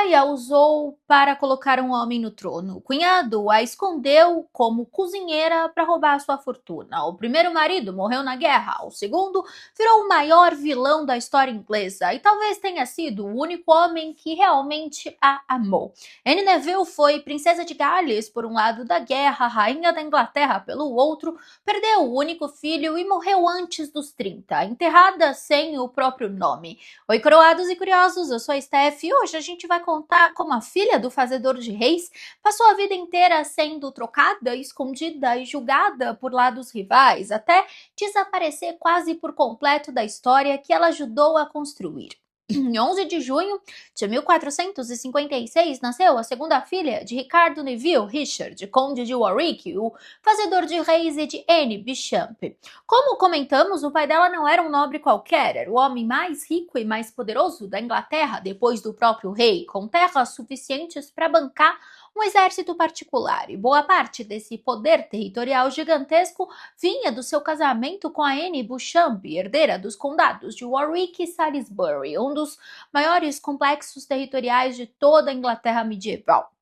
pai a usou para colocar um homem no trono. O cunhado a escondeu como cozinheira para roubar sua fortuna. O primeiro marido morreu na guerra. O segundo virou o maior vilão da história inglesa e talvez tenha sido o único homem que realmente a amou. Anne Neville foi princesa de Gales por um lado da guerra, rainha da Inglaterra pelo outro, perdeu o único filho e morreu antes dos 30, enterrada sem o próprio nome. Oi, coroados e curiosos, eu sou a Steph e hoje a gente vai contar como a filha do fazedor de reis passou a vida inteira sendo trocada, escondida e julgada por lados rivais, até desaparecer quase por completo da história que ela ajudou a construir. Em 11 de junho de 1456, nasceu a segunda filha de Ricardo Neville Richard, conde de Warwick, o fazedor de reis, e de Anne Beauchamp. Como comentamos, o pai dela não era um nobre qualquer, era o homem mais rico e mais poderoso da Inglaterra, depois do próprio rei, com terras suficientes para bancar um exército particular, e boa parte desse poder territorial gigantesco vinha do seu casamento com a Anne Beauchamp, herdeira dos condados de Warwick e Salisbury, um dos maiores complexos territoriais de toda a Inglaterra medieval.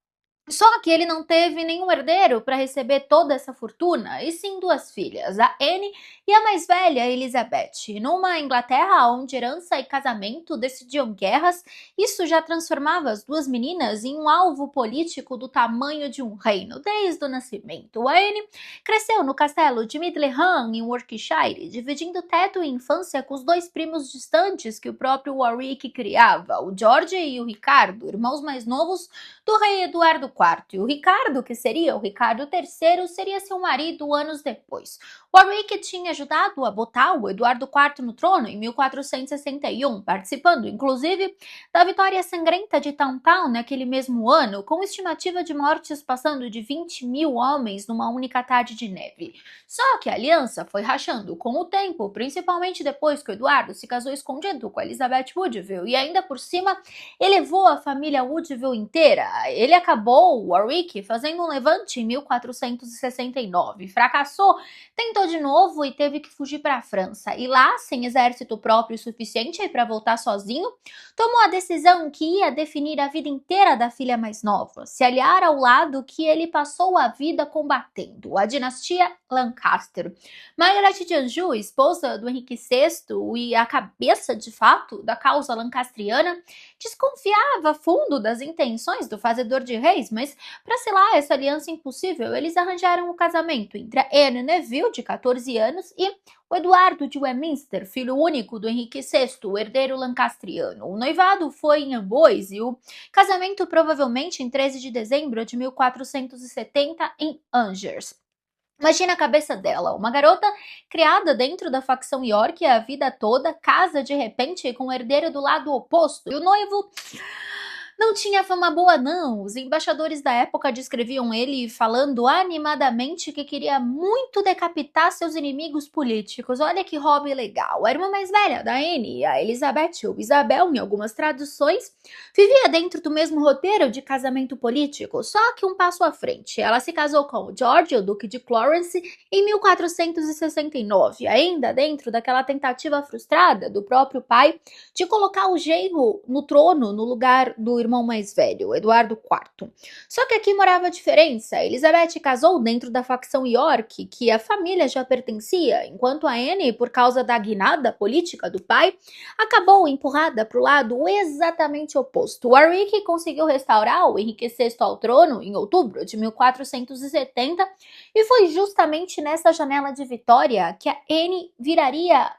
Só que ele não teve nenhum herdeiro para receber toda essa fortuna, e sim duas filhas, a Anne e a mais velha, Elizabeth. Numa Inglaterra onde herança e casamento decidiam guerras, isso já transformava as duas meninas em um alvo político do tamanho de um reino, desde o nascimento. A Anne cresceu no castelo de Middleham, em Warwickshire, dividindo teto e infância com os dois primos distantes que o próprio Warwick criava, o George e o Ricardo, irmãos mais novos do rei Eduardo IV. E o Ricardo, que seria o Ricardo III, seria seu marido anos depois. Warwick tinha ajudado a botar o Eduardo IV no trono em 1461, participando inclusive da vitória sangrenta de Taunton naquele mesmo ano, com estimativa de mortes passando de 20.000 homens numa única tarde de neve. Só que a aliança foi rachando com o tempo, principalmente depois que o Eduardo se casou escondido com Elizabeth Woodville e ainda por cima elevou a família Woodville inteira. Ele acabou, Warwick, fazendo um levante em 1469. Fracassou, tentou de novo e teve que fugir para a França. E lá, sem exército próprio suficiente para voltar sozinho, tomou a decisão que ia definir a vida inteira da filha mais nova, se aliar ao lado que ele passou a vida combatendo, a dinastia Lancaster. Margaret de Anjou, esposa do Henrique VI e a cabeça de fato da causa lancastriana, desconfiava fundo das intenções do fazedor de reis, mas para selar essa aliança impossível, eles arranjaram o casamento entre a Anne Neville, de 14 anos, e o Eduardo de Westminster, filho único do Henrique VI, o herdeiro lancastriano. O noivado foi em Amboise e o casamento provavelmente em 13 de dezembro de 1470 em Angers. Imagina a cabeça dela, uma garota criada dentro da facção York a vida toda, casa de repente com o herdeiro do lado oposto. E o noivo não tinha fama boa não, os embaixadores da época descreviam ele falando animadamente que queria muito decapitar seus inimigos políticos. Olha que hobby legal. A irmã mais velha da Anne, a Elizabeth ou Isabel em algumas traduções, vivia dentro do mesmo roteiro de casamento político, só que um passo à frente. Ela se casou com o George, o Duque de Clarence, em 1469, ainda dentro daquela tentativa frustrada do próprio pai de colocar o genro no trono no lugar do irmão mais velho, Eduardo IV. Só que aqui morava a diferença. Elizabeth casou dentro da facção York, que a família já pertencia, enquanto a Anne, por causa da guinada política do pai, acabou empurrada para o lado exatamente oposto. Warwick conseguiu restaurar o Henrique VI ao trono em outubro de 1470 e foi justamente nessa janela de vitória que a Anne viraria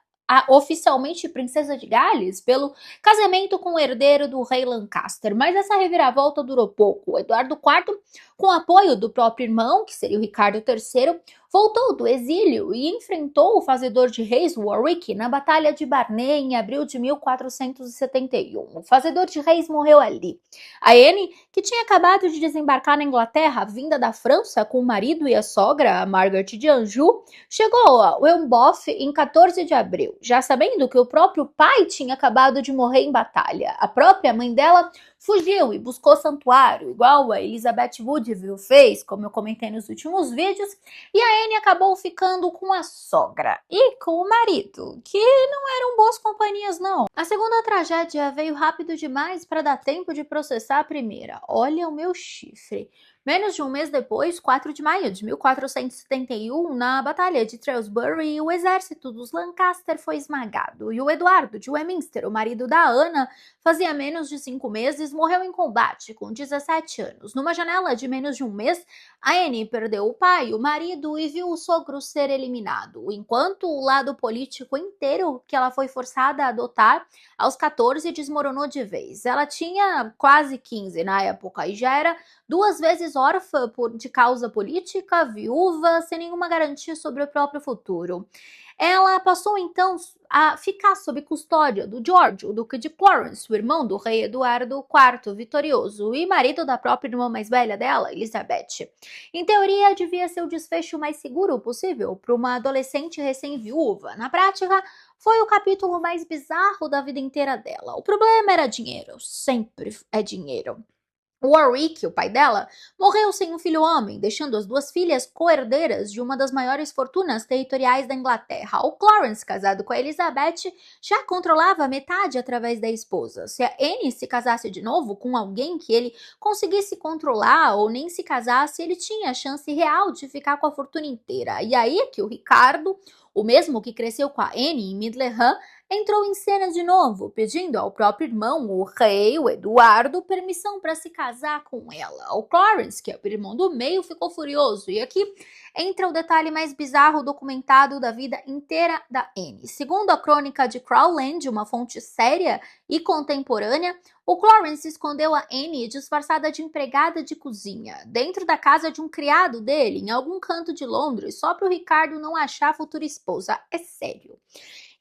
oficialmente princesa de Gales pelo casamento com o herdeiro do rei Lancaster. Mas essa reviravolta durou pouco. O Eduardo IV, com o apoio do próprio irmão, que seria o Ricardo III, voltou do exílio e enfrentou o fazedor de reis Warwick na Batalha de Barnet em abril de 1471. O fazedor de reis morreu ali. A Anne, que tinha acabado de desembarcar na Inglaterra, vinda da França com o marido e a sogra, a Margaret de Anjou, chegou a Weymouth em 14 de abril, já sabendo que o próprio pai tinha acabado de morrer em batalha. A própria mãe dela fugiu e buscou santuário, igual a Elizabeth Woodville fez, como eu comentei nos últimos vídeos, e a Anne acabou ficando com a sogra e com o marido, que não eram boas companhias não. A segunda tragédia veio rápido demais para dar tempo de processar a primeira. Olha o meu chifre. Menos de um mês depois, 4 de maio de 1471, na Batalha de Shrewsbury, o exército dos Lancaster foi esmagado e o Eduardo de Westminster, o marido da Ana, fazia menos de 5 meses, morreu em combate com 17 anos. Numa janela de menos de um mês, a Anne perdeu o pai, o marido e viu o sogro ser eliminado, enquanto o lado político inteiro que ela foi forçada a adotar aos 14 desmoronou de vez. Ela tinha quase 15 na época e já era 2 vezes órfã de causa política, viúva, sem nenhuma garantia sobre o próprio futuro. Ela passou então a ficar sob custódia do George, o Duque de Clarence, o irmão do rei Eduardo IV vitorioso e marido da própria irmã mais velha dela, Elizabeth. Em teoria, devia ser o desfecho mais seguro possível para uma adolescente recém-viúva. Na prática, foi o capítulo mais bizarro da vida inteira dela. O problema era dinheiro, sempre é dinheiro. Warwick, o pai dela, morreu sem um filho homem, deixando as 2 filhas co-herdeiras de uma das maiores fortunas territoriais da Inglaterra. O Clarence, casado com a Elizabeth, já controlava metade através da esposa. Se a Anne se casasse de novo com alguém que ele conseguisse controlar ou nem se casasse, ele tinha a chance real de ficar com a fortuna inteira. E aí é que o Ricardo, o mesmo que cresceu com a Anne em Middleham, entrou em cena de novo, pedindo ao próprio irmão, o rei, o Eduardo, permissão para se casar com ela. O Clarence, que é o irmão do meio, ficou furioso. E aqui entra o detalhe mais bizarro documentado da vida inteira da Anne. Segundo a crônica de Crowland, uma fonte séria e contemporânea, o Clarence escondeu a Anne disfarçada de empregada de cozinha, dentro da casa de um criado dele, em algum canto de Londres, só para o Ricardo não achar a futura esposa. É sério.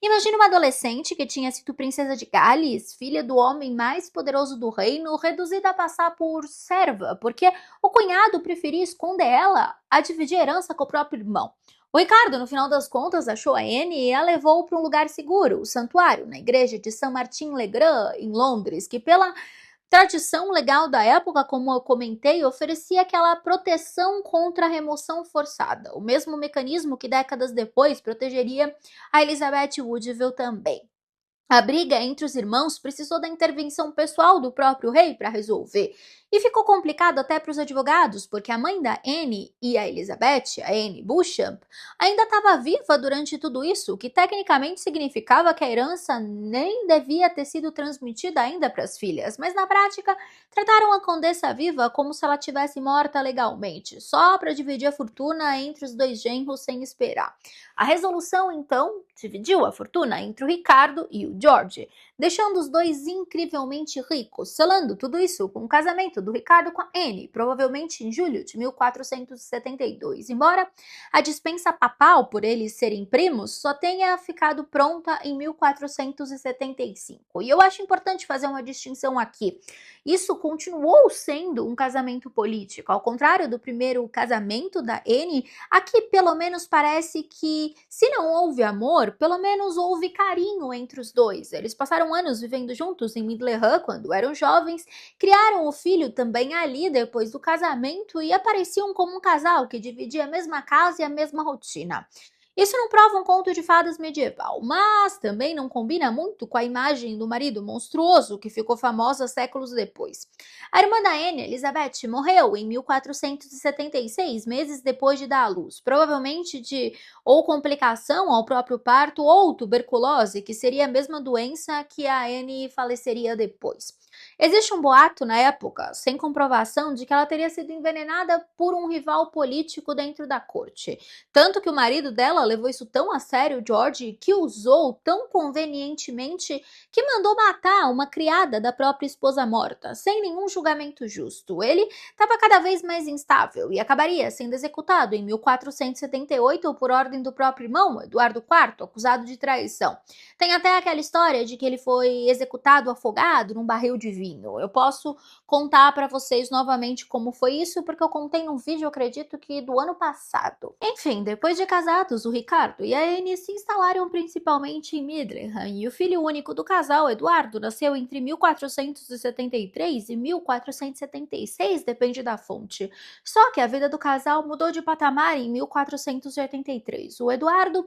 Imagine uma adolescente que tinha sido princesa de Gales, filha do homem mais poderoso do reino, reduzida a passar por serva, porque o cunhado preferia esconder ela a dividir a herança com o próprio irmão. O Ricardo, no final das contas, achou a Anne e a levou para um lugar seguro, o santuário, na igreja de Saint Martin le Grand, em Londres, que pela tradição legal da época, como eu comentei, oferecia aquela proteção contra a remoção forçada, o mesmo mecanismo que décadas depois protegeria a Elizabeth Woodville também. A briga entre os irmãos precisou da intervenção pessoal do próprio rei para resolver. E ficou complicado até para os advogados, porque a mãe da Anne e a Elizabeth, a Anne Beauchamp, ainda estava viva durante tudo isso, o que tecnicamente significava que a herança nem devia ter sido transmitida ainda para as filhas, mas na prática trataram a condessa viva como se ela tivesse morta legalmente, só para dividir a fortuna entre os 2 genros sem esperar. A resolução, então, dividiu a fortuna entre o Ricardo e o George, deixando os 2 incrivelmente ricos, selando tudo isso com o casamento do Ricardo com a Anne, provavelmente em julho de 1472, embora a dispensa papal por eles serem primos só tenha ficado pronta em 1475. E eu acho importante fazer uma distinção aqui. Isso continuou sendo um casamento político, ao contrário do primeiro casamento da Anne, aqui pelo menos parece que, se não houve amor, pelo menos houve carinho entre os 2. Eles passaram anos vivendo juntos em Middleham quando eram jovens, criaram o filho também ali depois do casamento e apareciam como um casal que dividia a mesma casa e a mesma rotina. Isso não prova um conto de fadas medieval, mas também não combina muito com a imagem do marido monstruoso que ficou famosa séculos depois. A irmã da Anne, Elizabeth, morreu em 1476, meses depois de dar à luz, provavelmente de ou complicação ao próprio parto ou tuberculose, que seria a mesma doença que a Anne faleceria depois. Existe um boato na época, sem comprovação, de que ela teria sido envenenada por um rival político dentro da corte. Tanto que o marido dela levou isso tão a sério, George, que usou tão convenientemente que mandou matar uma criada da própria esposa morta, sem nenhum julgamento justo. Ele estava cada vez mais instável e acabaria sendo executado em 1478 por ordem do próprio irmão, Eduardo IV, acusado de traição. Tem até aquela história de que ele foi executado afogado num barril de vinho. vinho. Eu posso contar para vocês novamente como foi isso, porque eu contei num vídeo, eu acredito que do ano passado. Enfim, depois de casados, o Ricardo e a Anne se instalaram principalmente em Midlingham, e o filho único do casal, Eduardo, nasceu entre 1473 e 1476, depende da fonte. Só que a vida do casal mudou de patamar em 1483. O Eduardo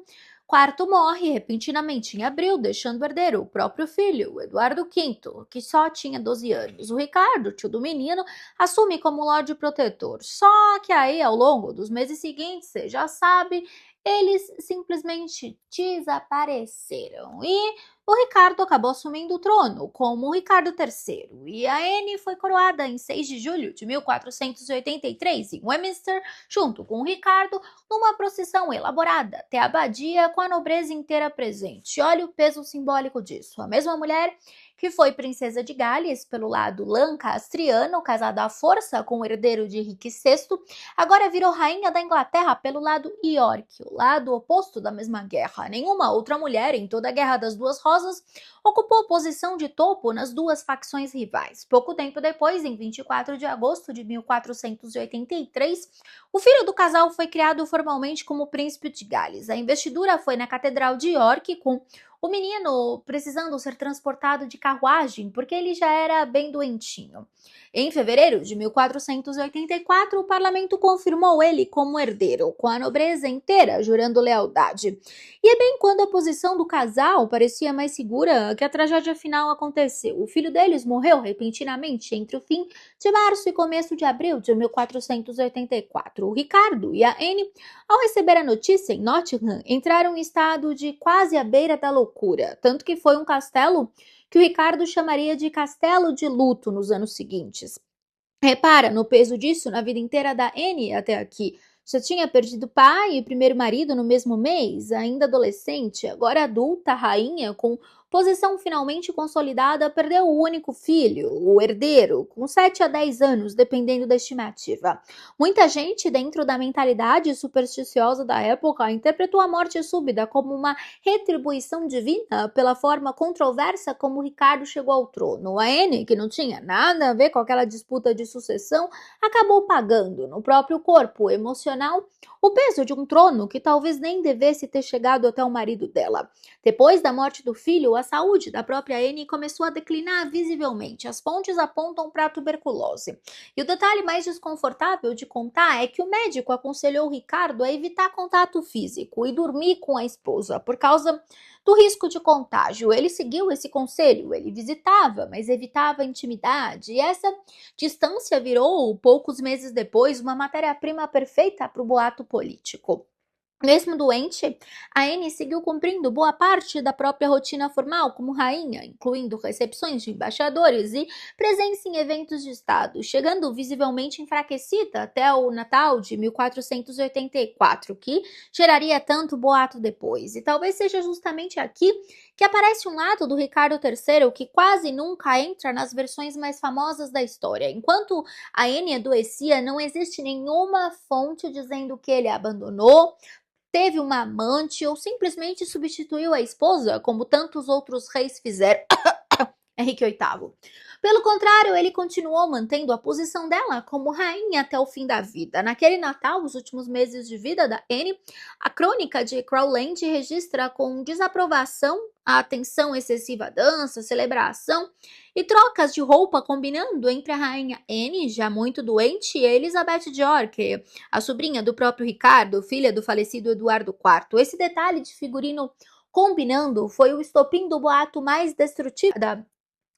IV morre repentinamente em abril, deixando herdeiro o próprio filho, Eduardo V, que só tinha 12 anos. O Ricardo, tio do menino, assume como Lorde Protetor. Só que aí, ao longo dos meses seguintes, você já sabe, eles simplesmente desapareceram. E o Ricardo acabou assumindo o trono como Ricardo III. E a Anne foi coroada em 6 de julho de 1483 em Westminster, junto com o Ricardo, numa procissão elaborada até a abadia com a nobreza inteira presente. Olha o peso simbólico disso. A mesma mulher que foi princesa de Gales pelo lado lancastriano, casada à força com o herdeiro de Henrique VI, agora virou rainha da Inglaterra pelo lado York, o lado oposto da mesma guerra. Nenhuma outra mulher em toda a Guerra das Duas Rosas ocupou posição de topo nas duas facções rivais. Pouco tempo depois, em 24 de agosto de 1483, o filho do casal foi criado formalmente como príncipe de Gales. A investidura foi na Catedral de York, com o menino precisando ser transportado de carruagem porque ele já era bem doentinho. Em fevereiro de 1484, o parlamento confirmou ele como herdeiro, com a nobreza inteira jurando lealdade. E é bem quando a posição do casal parecia mais segura que a tragédia final aconteceu. O filho deles morreu repentinamente entre o fim de março e começo de abril de 1484. O Ricardo e a Anne, ao receber a notícia em Nottingham, entraram em estado de quase à beira da loucura, tanto que foi um castelo que o Ricardo chamaria de castelo de luto nos anos seguintes. Repara no peso disso na vida inteira da Anne até aqui. Já tinha perdido pai e primeiro marido no mesmo mês, ainda adolescente, agora adulta, rainha, com posição finalmente consolidada, perdeu o único filho, o herdeiro, com 7 a 10 anos, dependendo da estimativa. Muita gente, dentro da mentalidade supersticiosa da época, interpretou a morte súbita como uma retribuição divina pela forma controversa como Ricardo chegou ao trono. A Anne, que não tinha nada a ver com aquela disputa de sucessão, acabou pagando no próprio corpo emocional o peso de um trono que talvez nem devesse ter chegado até o marido dela. Depois da morte do filho, a saúde da própria Anne começou a declinar visivelmente. As fontes apontam para a tuberculose. E o detalhe mais desconfortável de contar é que o médico aconselhou o Ricardo a evitar contato físico e dormir com a esposa por causa do risco de contágio. Ele seguiu esse conselho, ele visitava, mas evitava a intimidade. E essa distância virou, poucos meses depois, uma matéria-prima perfeita para o boato político. Mesmo doente, a Anne seguiu cumprindo boa parte da própria rotina formal como rainha, incluindo recepções de embaixadores e presença em eventos de Estado, chegando visivelmente enfraquecida até o Natal de 1484, que geraria tanto boato depois. E talvez seja justamente aqui que aparece um lado do Ricardo III que quase nunca entra nas versões mais famosas da história. Enquanto a Anne adoecia, não existe nenhuma fonte dizendo que ele a abandonou, teve uma amante ou simplesmente substituiu a esposa, como tantos outros reis fizeram. Henrique VIII. Pelo contrário, ele continuou mantendo a posição dela como rainha até o fim da vida. Naquele Natal, os últimos meses de vida da Anne, a crônica de Crowland registra com desaprovação a atenção excessiva à dança, celebração e trocas de roupa combinando entre a rainha Anne, já muito doente, e a Elizabeth de York, a sobrinha do próprio Ricardo, filha do falecido Eduardo IV. Esse detalhe de figurino combinando foi o estopim do boato mais destrutivo da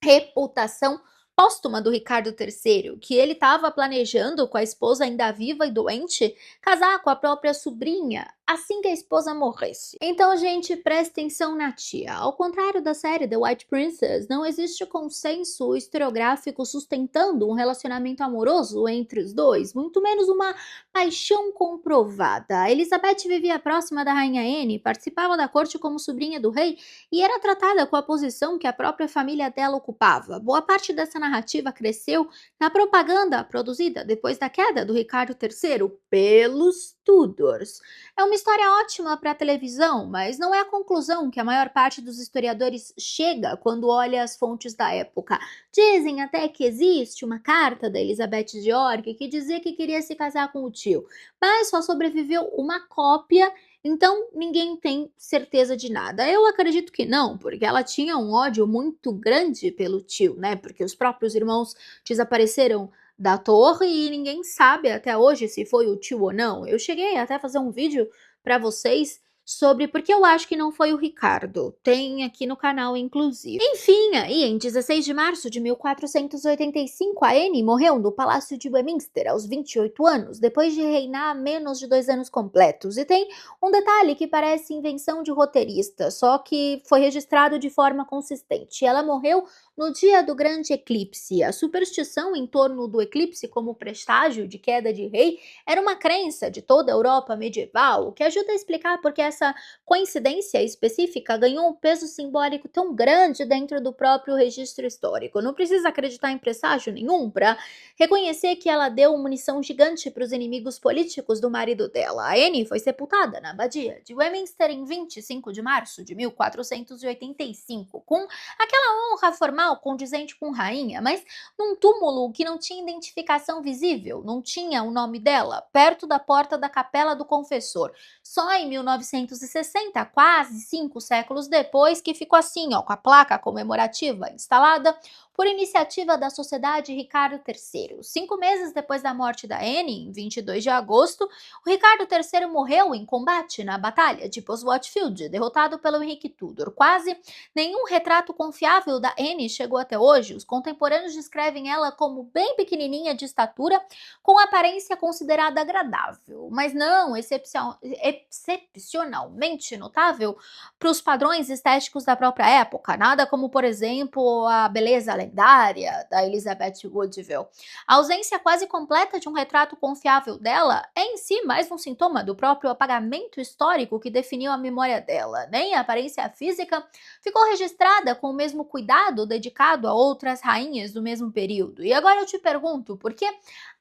reputação póstuma do Ricardo III, que ele estava planejando, com a esposa ainda viva e doente, casar com a própria sobrinha assim que a esposa morresse. Então, gente, presta atenção na tia. Ao contrário da série The White Princess, não existe consenso historiográfico sustentando um relacionamento amoroso entre os dois, muito menos uma paixão comprovada. A Elizabeth vivia próxima da rainha Anne, participava da corte como sobrinha do rei e era tratada com a posição que a própria família dela ocupava. Boa parte dessa narrativa cresceu na propaganda produzida depois da queda do Ricardo III pelos Tudors. É uma história ótima para a televisão, mas não é a conclusão que a maior parte dos historiadores chega quando olha as fontes da época. Dizem até que existe uma carta da Elizabeth de York que dizia que queria se casar com o tio, mas só sobreviveu uma cópia, então ninguém tem certeza de nada. Eu acredito que não, porque ela tinha um ódio muito grande pelo tio, né? Porque os próprios irmãos desapareceram da torre e ninguém sabe até hoje se foi o tio ou não. Eu cheguei até a fazer um vídeo para vocês sobre porque eu acho que não foi o Ricardo. Tem aqui no canal, inclusive. Enfim, aí em 16 de março de 1485, a Anne morreu no Palácio de Westminster aos 28 anos, depois de reinar menos de 2 anos completos. E tem um detalhe que parece invenção de roteirista, só que foi registrado de forma consistente. Ela morreu no dia do grande eclipse. A superstição em torno do eclipse como presságio de queda de rei era uma crença de toda a Europa medieval, o que ajuda a explicar porque essa coincidência específica ganhou um peso simbólico tão grande dentro do próprio registro histórico. Não precisa acreditar em presságio nenhum para reconhecer que ela deu munição gigante para os inimigos políticos do marido dela. A Anne foi sepultada na abadia de Westminster em 25 de março de 1485, com aquela honra formal condizente com rainha, mas num túmulo que não tinha identificação visível, não tinha o nome dela, perto da porta da Capela do Confessor. Só em 1960, quase 5 séculos depois, que ficou assim, ó, com a placa comemorativa instalada por iniciativa da Sociedade Ricardo III. 5 meses depois da morte da Anne, em 22 de agosto, o Ricardo III morreu em combate na Batalha de Bosworth Field, derrotado pelo Henrique Tudor. Quase nenhum retrato confiável da Anne chegou até hoje. Os contemporâneos descrevem ela como bem pequenininha de estatura, com aparência considerada agradável, mas não excepcionalmente notável para os padrões estéticos da própria época, nada como, por exemplo, a beleza lendária da Elizabeth Woodville. A ausência quase completa de um retrato confiável dela é em si mais um sintoma do próprio apagamento histórico que definiu a memória dela. Nem a aparência física ficou registrada com o mesmo cuidado dedicado a outras rainhas do mesmo período. E agora eu te pergunto, por que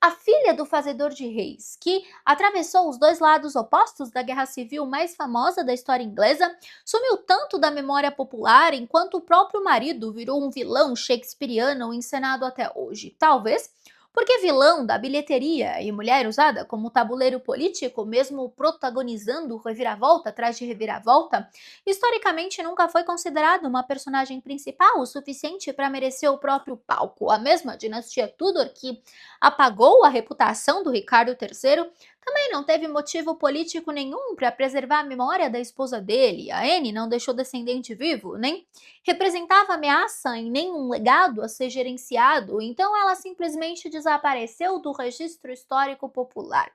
a filha do fazedor de reis, que atravessou os dois lados opostos da guerra civil mais famosa da história inglesa, sumiu tanto da memória popular enquanto o próprio marido virou um vilão shakespeariano encenado até hoje? Talvez porque vilão da bilheteria e mulher usada como tabuleiro político, mesmo protagonizando reviravolta atrás de reviravolta, historicamente nunca foi considerado uma personagem principal o suficiente para merecer o próprio palco. A mesma dinastia Tudor, que apagou a reputação do Ricardo III, também não teve motivo político nenhum para preservar a memória da esposa dele. A Anne não deixou descendente vivo, nem representava ameaça em nenhum legado a ser gerenciado, então ela simplesmente desapareceu do registro histórico popular.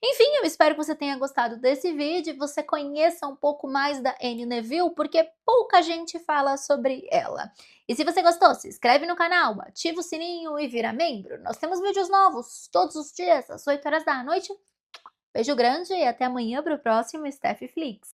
Enfim, eu espero que você tenha gostado desse vídeo e você conheça um pouco mais da Anne Neville, porque pouca gente fala sobre ela. E se você gostou, se inscreve no canal, ativa o sininho e vira membro. Nós temos vídeos novos todos os dias, às 8 horas da noite. Beijo grande e até amanhã para o próximo Steph Flix.